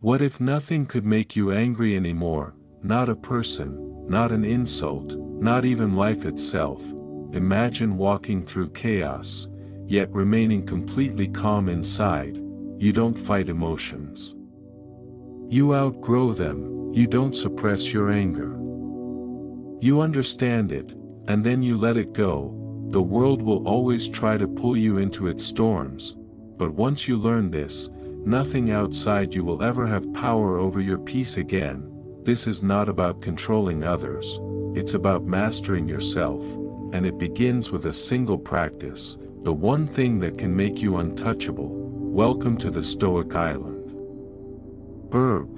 What if nothing could make you angry anymore? Not a person, not an insult, not even life itself. Imagine walking through chaos, yet remaining completely calm inside. You don't fight emotions. You outgrow them, you don't suppress your anger. You understand it, and then you let it go. The world will always try to pull you into its storms, but once you learn this, nothing outside you will ever have power over your peace again. This is not about controlling others, it's about mastering yourself, and it begins with a single practice, the one thing that can make you untouchable. Welcome to the Stoic Island. Verb.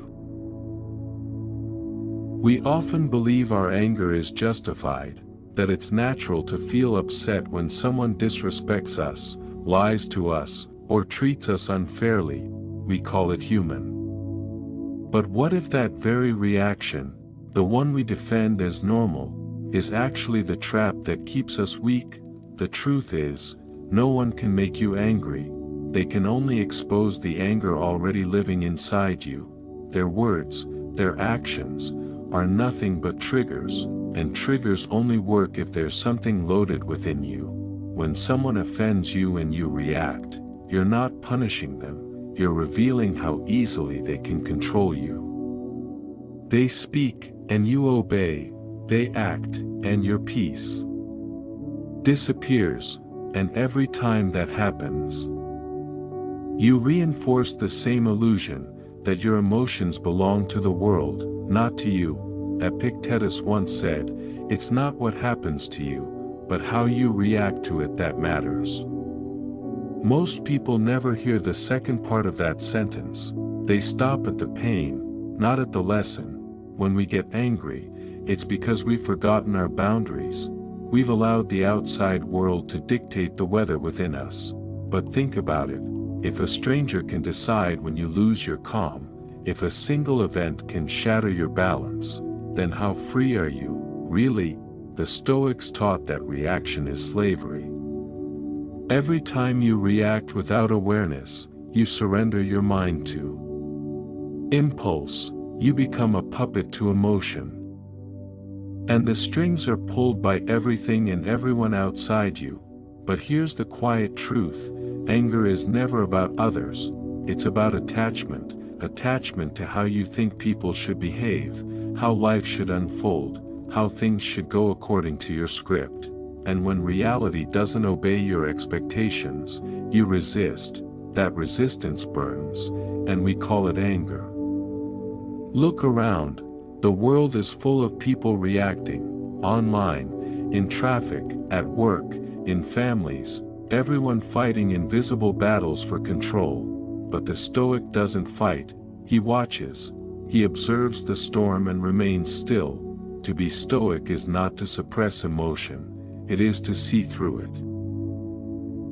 We often believe our anger is justified, that it's natural to feel upset when someone disrespects us, lies to us, or treats us unfairly. We call it human. But what if that very reaction, the one we defend as normal, is actually the trap that keeps us weak? The truth is, no one can make you angry. They can only expose the anger already living inside you. Their words, their actions, are nothing but triggers, and triggers only work if there's something loaded within you. When someone offends you and you react, you're not punishing them. You're revealing how easily they can control you. They speak, and you obey. They act, and your peace disappears, and every time that happens, you reinforce the same illusion, that your emotions belong to the world, not to you. Epictetus once said, "It's not what happens to you, but how you react to it that matters." Most people never hear the second part of that sentence. They stop at the pain, not at the lesson. When we get angry, it's because we've forgotten our boundaries. We've allowed the outside world to dictate the weather within us. But think about it. If a stranger can decide when you lose your calm, if a single event can shatter your balance, then how free are you, really? The Stoics taught that reaction is slavery. Every time you react without awareness, you surrender your mind to impulse. You become a puppet to emotion. And the strings are pulled by everything and everyone outside you. But here's the quiet truth. Anger is never about others. It's about attachment. Attachment to how you think people should behave, how life should unfold, how things should go according to your script. And when reality doesn't obey your expectations, you resist. That resistance burns, and we call it anger. Look around. The world is full of people reacting, online, in traffic, at work, in families, everyone fighting invisible battles for control. But the Stoic doesn't fight, he watches. He observes the storm and remains still. To be Stoic is not to suppress emotion. It is to see through it.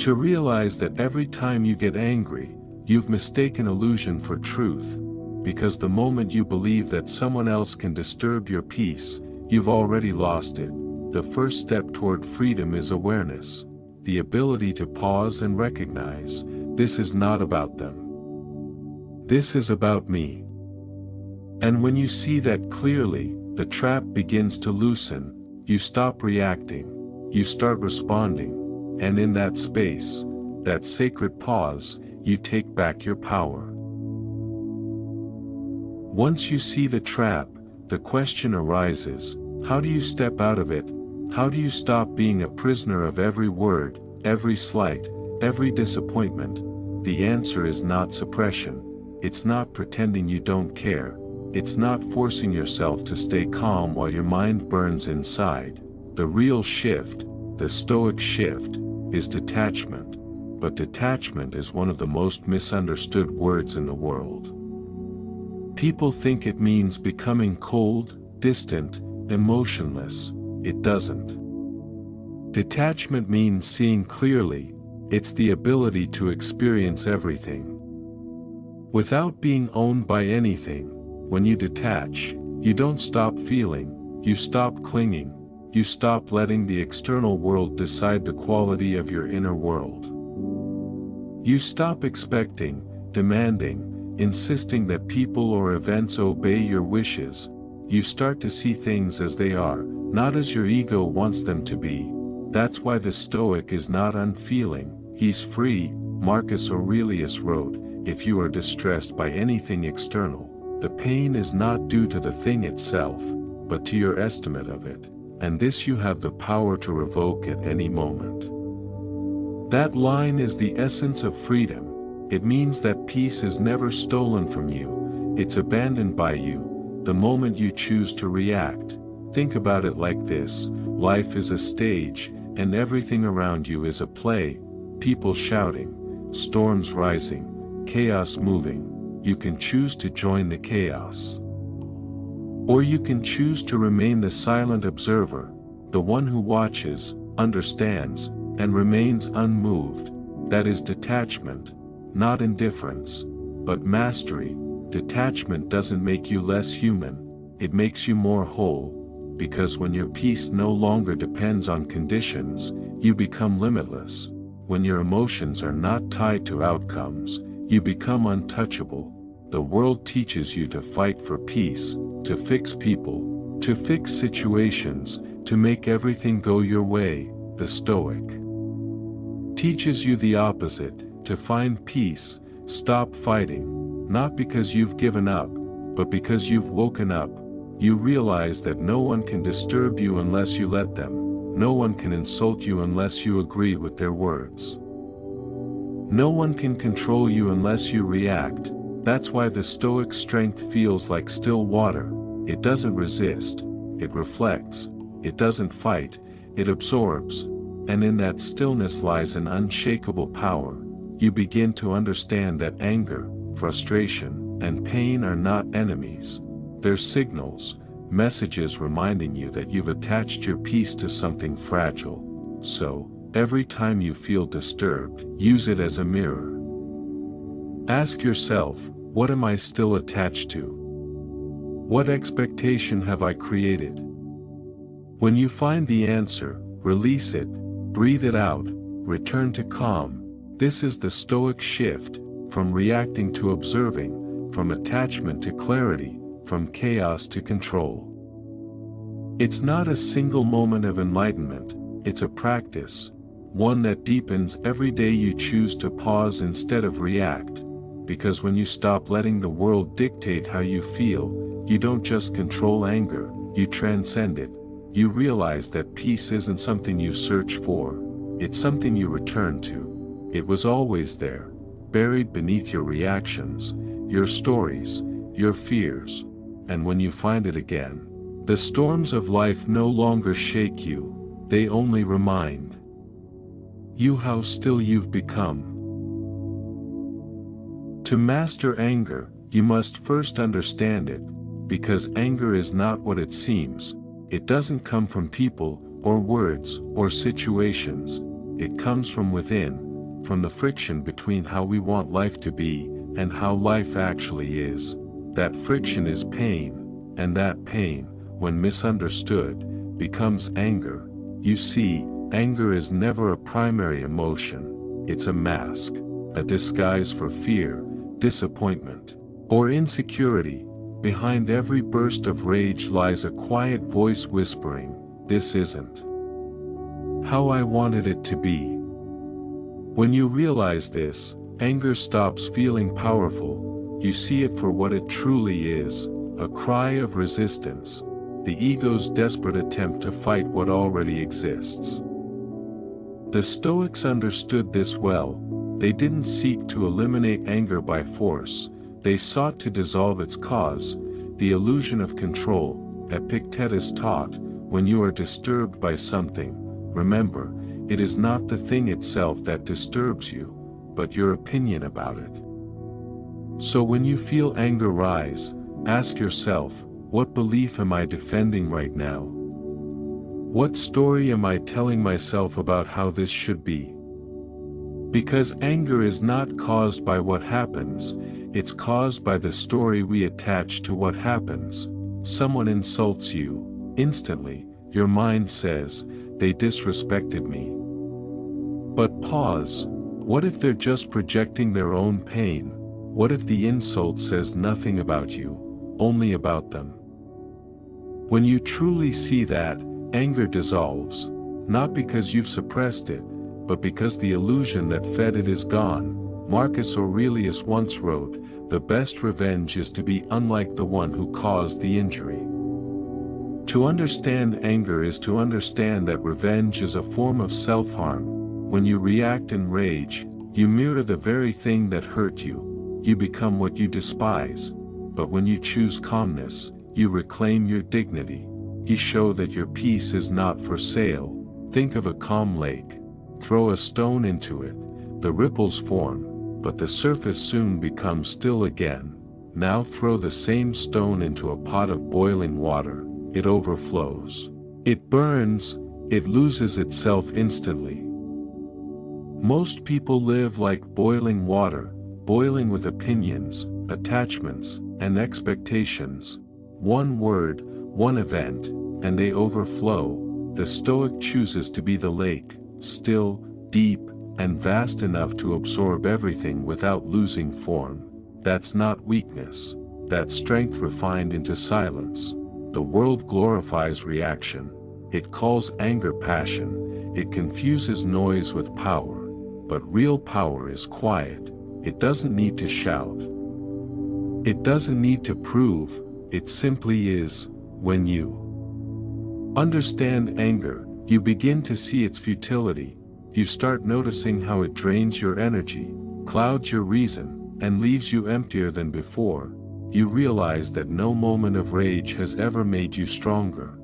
To realize that every time you get angry, you've mistaken illusion for truth, because the moment you believe that someone else can disturb your peace, you've already lost it. The first step toward freedom is awareness, the ability to pause and recognize, this is not about them. This is about me. And when you see that clearly, the trap begins to loosen. You stop reacting. You start responding, and in that space, that sacred pause, you take back your power. Once you see the trap, the question arises, how do you step out of it? How do you stop being a prisoner of every word, every slight, every disappointment? The answer is not suppression. It's not pretending you don't care. It's not forcing yourself to stay calm while your mind burns inside. The real shift, the Stoic shift, is detachment. But detachment is one of the most misunderstood words in the world. People think it means becoming cold, distant, emotionless. It doesn't. Detachment means seeing clearly. It's the ability to experience everything without being owned by anything. When you detach, you don't stop feeling, you stop clinging. You stop letting the external world decide the quality of your inner world. You stop expecting, demanding, insisting that people or events obey your wishes, you start to see things as they are, not as your ego wants them to be. That's why the Stoic is not unfeeling, he's free. Marcus Aurelius wrote, "If you are distressed by anything external, the pain is not due to the thing itself, but to your estimate of it, and this you have the power to revoke at any moment." That line is the essence of freedom. It means that peace is never stolen from you, it's abandoned by you, the moment you choose to react. Think about it like this: life is a stage, and everything around you is a play, people shouting, storms rising, chaos moving. You can choose to join the chaos. Or you can choose to remain the silent observer, the one who watches, understands, and remains unmoved. That is detachment, not indifference, but mastery. Detachment doesn't make you less human, it makes you more whole, because when your peace no longer depends on conditions, you become limitless. When your emotions are not tied to outcomes, you become untouchable. The world teaches you to fight for peace, to fix people, to fix situations, to make everything go your way. The Stoic teaches you the opposite: to find peace, stop fighting, not because you've given up, but because you've woken up. You realize that no one can disturb you unless you let them, no one can insult you unless you agree with their words. No one can control you unless you react. That's why the Stoic strength feels like still water. It doesn't resist, it reflects, it doesn't fight, it absorbs, and in that stillness lies an unshakable power. You begin to understand that anger, frustration, and pain are not enemies. They're signals, messages reminding you that you've attached your peace to something fragile. So, every time you feel disturbed, use it as a mirror. Ask yourself, what am I still attached to? What expectation have I created? When you find the answer, release it, breathe it out, return to calm. This is the Stoic shift, from reacting to observing, from attachment to clarity, from chaos to control. It's not a single moment of enlightenment, it's a practice, one that deepens every day you choose to pause instead of react. Because when you stop letting the world dictate how you feel, you don't just control anger, you transcend it. You realize that peace isn't something you search for, it's something you return to. It was always there, buried beneath your reactions, your stories, your fears. And when you find it again, the storms of life no longer shake you, they only remind you how still you've become. To master anger, you must first understand it, because anger is not what it seems. It doesn't come from people, or words, or situations. It comes from within, from the friction between how we want life to be, and how life actually is. That friction is pain, and that pain, when misunderstood, becomes anger. You see, anger is never a primary emotion, it's a mask, a disguise for fear, disappointment, or insecurity. Behind every burst of rage lies a quiet voice whispering, "This isn't how I wanted it to be." When you realize this, anger stops feeling powerful. You see it for what it truly is, a cry of resistance, the ego's desperate attempt to fight what already exists. The Stoics understood this well. They didn't seek to eliminate anger by force, they sought to dissolve its cause, the illusion of control. Epictetus taught, when you are disturbed by something, remember, it is not the thing itself that disturbs you, but your opinion about it. So when you feel anger rise, ask yourself, what belief am I defending right now? What story am I telling myself about how this should be? Because anger is not caused by what happens, it's caused by the story we attach to what happens. Someone insults you, instantly, your mind says, they disrespected me. But pause, what if they're just projecting their own pain? What if the insult says nothing about you, only about them? When you truly see that, anger dissolves, not because you've suppressed it, but because the illusion that fed it is gone. Marcus Aurelius once wrote, "The best revenge is to be unlike the one who caused the injury." To understand anger is to understand that revenge is a form of self-harm. When you react in rage, you mirror the very thing that hurt you. You become what you despise. But when you choose calmness, you reclaim your dignity. You show that your peace is not for sale. Think of a calm lake. Throw a stone into it. The ripples form, but the surface soon becomes still again. Now throw the same stone into a pot of boiling water. It overflows. It burns, it loses itself instantly. Most people live like boiling water, boiling with opinions, attachments, and expectations. One word, one event, and they overflow. The Stoic chooses to be the lake, still, deep, and vast enough to absorb everything without losing form. That's not weakness. That's strength refined into silence. The world glorifies reaction. It calls anger passion. It confuses noise with power. But real power is quiet. It doesn't need to shout. It doesn't need to prove. It simply is. When you understand anger, you begin to see its futility. You start noticing how it drains your energy, clouds your reason, and leaves you emptier than before. You realize that no moment of rage has ever made you stronger,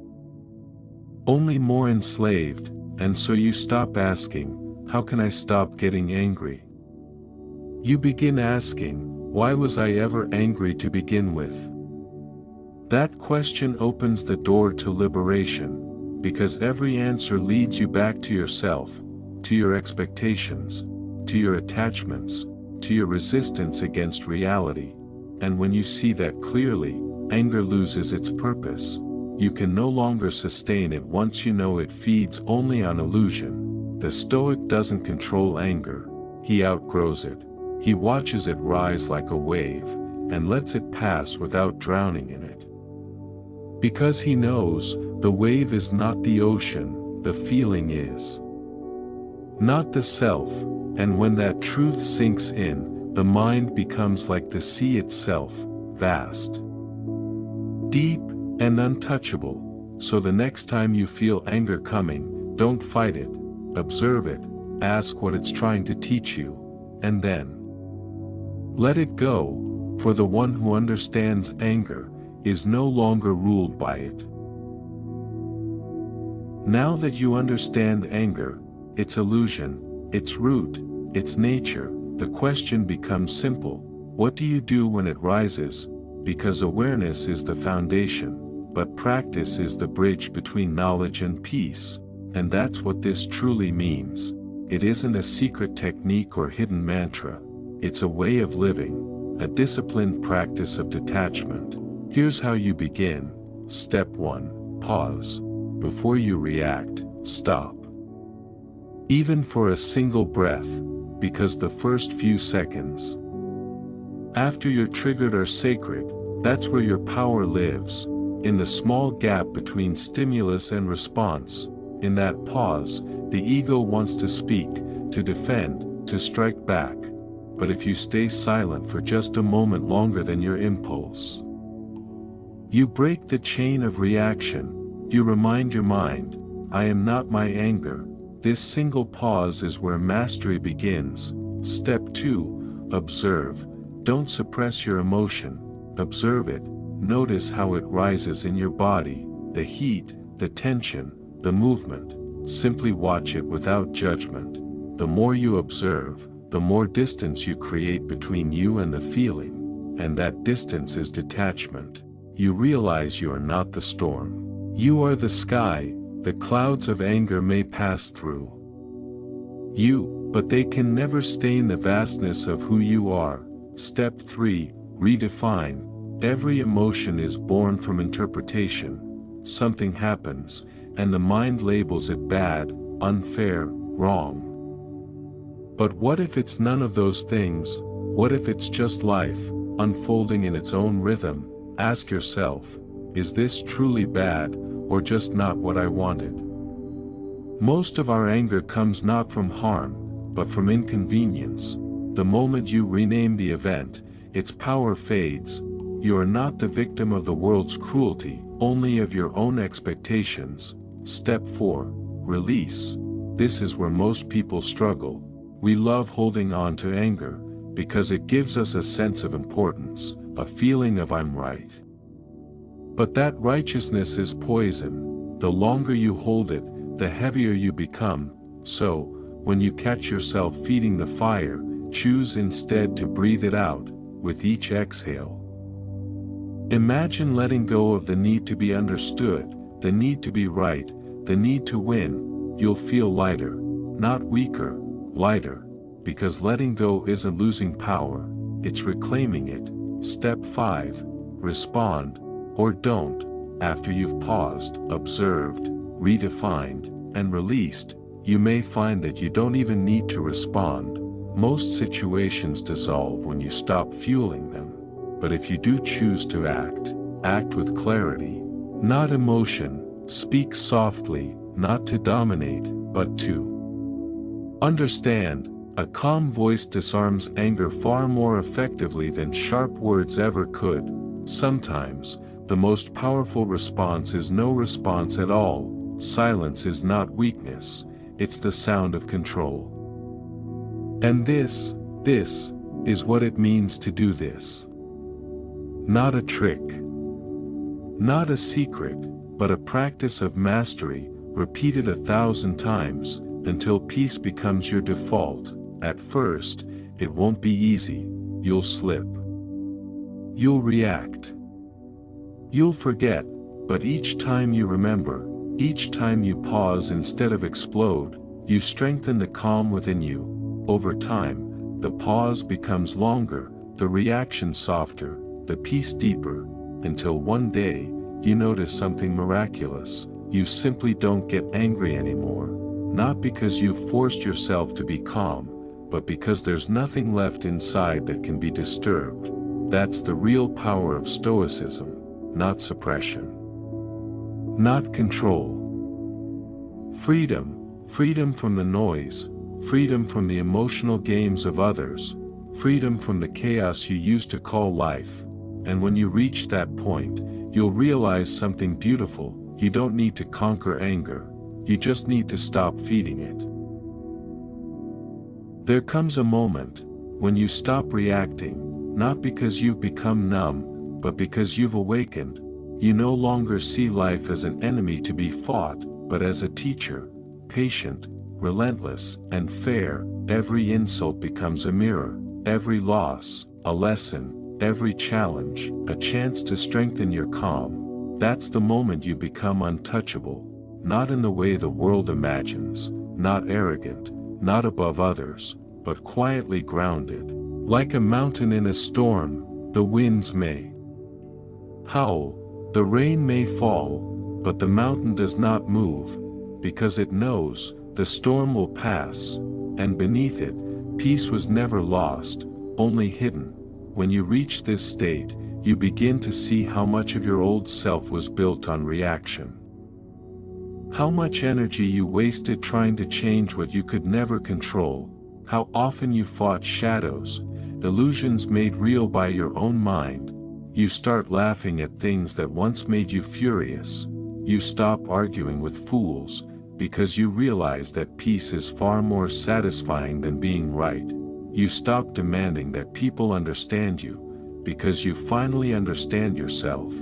only more enslaved, and so you stop asking, "How can I stop getting angry?" You begin asking, "Why was I ever angry to begin with?" That question opens the door to liberation, because every answer leads you back to yourself, to your expectations, to your attachments, to your resistance against reality. And when you see that clearly, anger loses its purpose. You can no longer sustain it once you know it feeds only on illusion. The Stoic doesn't control anger, he outgrows it. He watches it rise like a wave, and lets it pass without drowning in it. Because he knows, the wave is not the ocean, the feeling is. Not the self, and when that truth sinks in, the mind becomes like the sea itself, vast, deep, and untouchable. So the next time you feel anger coming, don't fight it, observe it, ask what it's trying to teach you, and then let it go, for the one who understands anger is no longer ruled by it. Now that you understand anger, its illusion, its root, its nature, the question becomes simple: what do you do when it rises? Because awareness is the foundation, but practice is the bridge between knowledge and peace, and that's what this truly means. It isn't a secret technique or hidden mantra. It's a way of living, a disciplined practice of detachment. Here's how you begin. Step 1. Pause. Before you react, stop. Even for a single breath, because the first few seconds after you're triggered are sacred. That's where your power lives, in the small gap between stimulus and response. In that pause, the ego wants to speak, to defend, to strike back. But if you stay silent for just a moment longer than your impulse, you break the chain of reaction. You remind your mind, "I am not my anger." This single pause is where mastery begins. Step 2. Observe. Don't suppress your emotion. Observe it. Notice how it rises in your body, the heat, the tension, the movement. Simply watch it without judgment. The more you observe, the more distance you create between you and the feeling, and that distance is detachment. You realize you are not the storm. You are the sky. The clouds of anger may pass through you, but they can never stain the vastness of who you are. Step 3. Redefine. Every emotion is born from interpretation. Something happens, and the mind labels it bad, unfair, wrong. But what if it's none of those things? What if it's just life, unfolding in its own rhythm? Ask yourself, is this truly bad, or just not what I wanted? Most of our anger comes not from harm, but from inconvenience. The moment you rename the event, its power fades. You are not the victim of the world's cruelty, only of your own expectations. Step 4. Release. This is where most people struggle. We love holding on to anger, because it gives us a sense of importance, a feeling of I'm right. But that righteousness is poison. The longer you hold it, the heavier you become. So, when you catch yourself feeding the fire, choose instead to breathe it out, with each exhale. Imagine letting go of the need to be understood, the need to be right, the need to win. You'll feel lighter, not weaker, lighter, because letting go isn't losing power, it's reclaiming it. Step 5. Respond, or don't. After you've paused, observed, redefined, and released, you may find that you don't even need to respond. Most situations dissolve when you stop fueling them. But if you do choose to act with clarity, not emotion. Speak softly, not to dominate, but to understand. A calm voice disarms anger far more effectively than sharp words ever could. Sometimes, the most powerful response is no response at all. Silence is not weakness, it's the sound of control. And this is what it means to do this. Not a trick, not a secret, but a practice of mastery, repeated 1,000 times, until peace becomes your default. At first, it won't be easy. You'll slip. You'll react. You'll forget, but each time you remember, each time you pause instead of explode, you strengthen the calm within you. Over time, the pause becomes longer, the reaction softer, the peace deeper, until one day, you notice something miraculous. You simply don't get angry anymore. Not because you've forced yourself to be calm, but because there's nothing left inside that can be disturbed. That's the real power of Stoicism, not suppression, not control. Freedom from the noise, freedom from the emotional games of others, freedom from the chaos you used to call life. And when you reach that point, you'll realize something beautiful. You don't need to conquer anger, you just need to stop feeding it. There comes a moment when you stop reacting, not because you've become numb, but because you've awakened. You no longer see life as an enemy to be fought, but as a teacher, patient, relentless, and fair. Every insult becomes a mirror, every loss, a lesson, every challenge, a chance to strengthen your calm. That's the moment you become untouchable, not in the way the world imagines, not arrogant, not above others, but quietly grounded. Like a mountain in a storm, the winds may howl, the rain may fall, but the mountain does not move, because it knows the storm will pass, and beneath it, peace was never lost, only hidden. When you reach this state, you begin to see how much of your old self was built on reaction. How much energy you wasted trying to change what you could never control, how often you fought shadows, illusions made real by your own mind. You start laughing at things that once made you furious. You stop arguing with fools, because you realize that peace is far more satisfying than being right. You stop demanding that people understand you, because you finally understand yourself.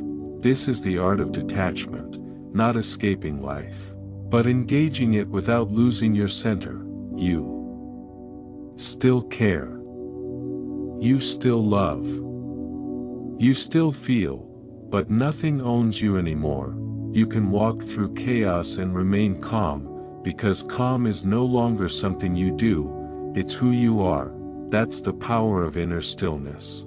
This is the art of detachment, not escaping life, but engaging it without losing your center. You still care. You still love. You still feel, but nothing owns you anymore. You can walk through chaos and remain calm, because calm is no longer something you do, it's who you are. That's the power of inner stillness.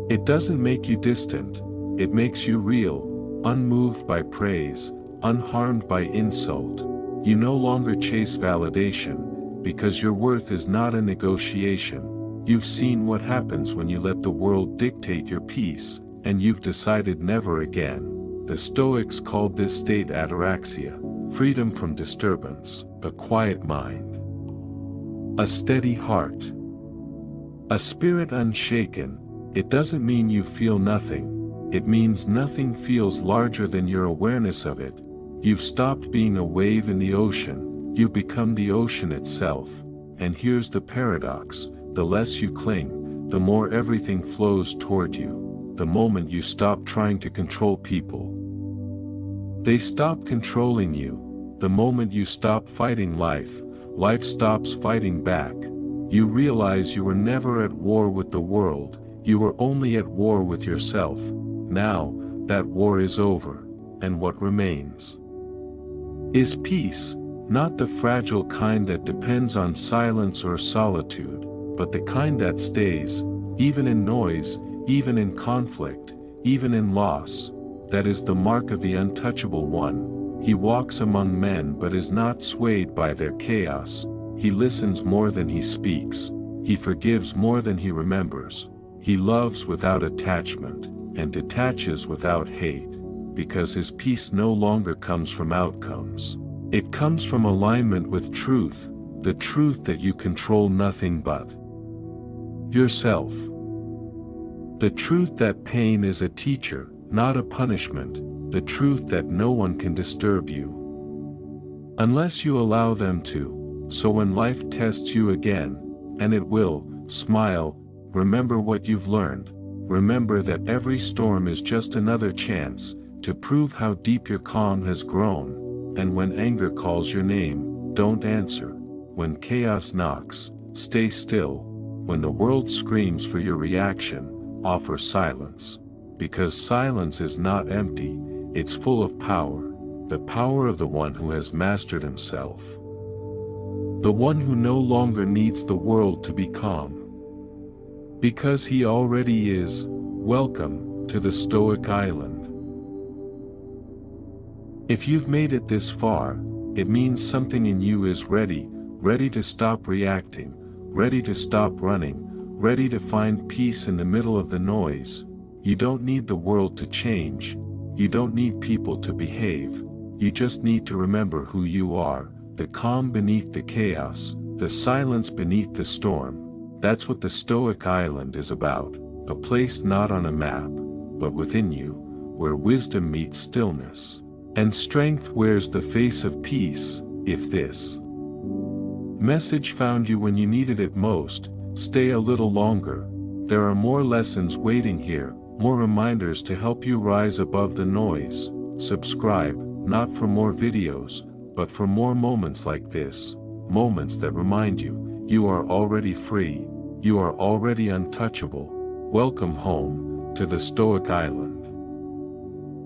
It doesn't make you distant, it makes you real, unmoved by praise, unharmed by insult. You no longer chase validation, because your worth is not a negotiation. You've seen what happens when you let the world dictate your peace, and you've decided never again. The Stoics called this state ataraxia, freedom from disturbance, a quiet mind, a steady heart, a spirit unshaken. It doesn't mean you feel nothing, it means nothing feels larger than your awareness of it. You've stopped being a wave in the ocean, you've become the ocean itself. And here's the paradox: the less you cling, the more everything flows toward you. The moment you stop trying to control people, they stop controlling you. The moment you stop fighting life, life stops fighting back. You realize you were never at war with the world, you were only at war with yourself. Now, that war is over, and what remains is peace, not the fragile kind that depends on silence or solitude, but the kind that stays, even in noise, even in conflict, even in loss. That is the mark of the untouchable one. He walks among men but is not swayed by their chaos. He listens more than he speaks. He forgives more than he remembers. He loves without attachment, and detaches without hate, because his peace no longer comes from outcomes. It comes from alignment with truth, the truth that you control nothing but yourself. The truth that pain is a teacher, not a punishment, the truth that no one can disturb you unless you allow them to. So when life tests you again, and it will, smile, remember what you've learned, remember that every storm is just another chance to prove how deep your calm has grown. And when anger calls your name, don't answer. When chaos knocks, stay still. When the world screams for your reaction, offer silence. Because silence is not empty, it's full of power, the power of the one who has mastered himself. The one who no longer needs the world to be calm. Because he already is. Welcome to the Stoic Island. If you've made it this far, it means something in you is ready, ready to stop reacting, ready to stop running, ready to find peace in the middle of the noise. You don't need the world to change, you don't need people to behave, you just need to remember who you are, the calm beneath the chaos, the silence beneath the storm. That's what the Stoic Island is about, a place not on a map, but within you, where wisdom meets stillness, and strength wears the face of peace. If this message found you when you needed it most, stay a little longer. There are more lessons waiting here, more reminders to help you rise above the noise. Subscribe, not for more videos, but for more moments like this, moments that remind you, you are already free, you are already untouchable. Welcome home, to the Stoic Island.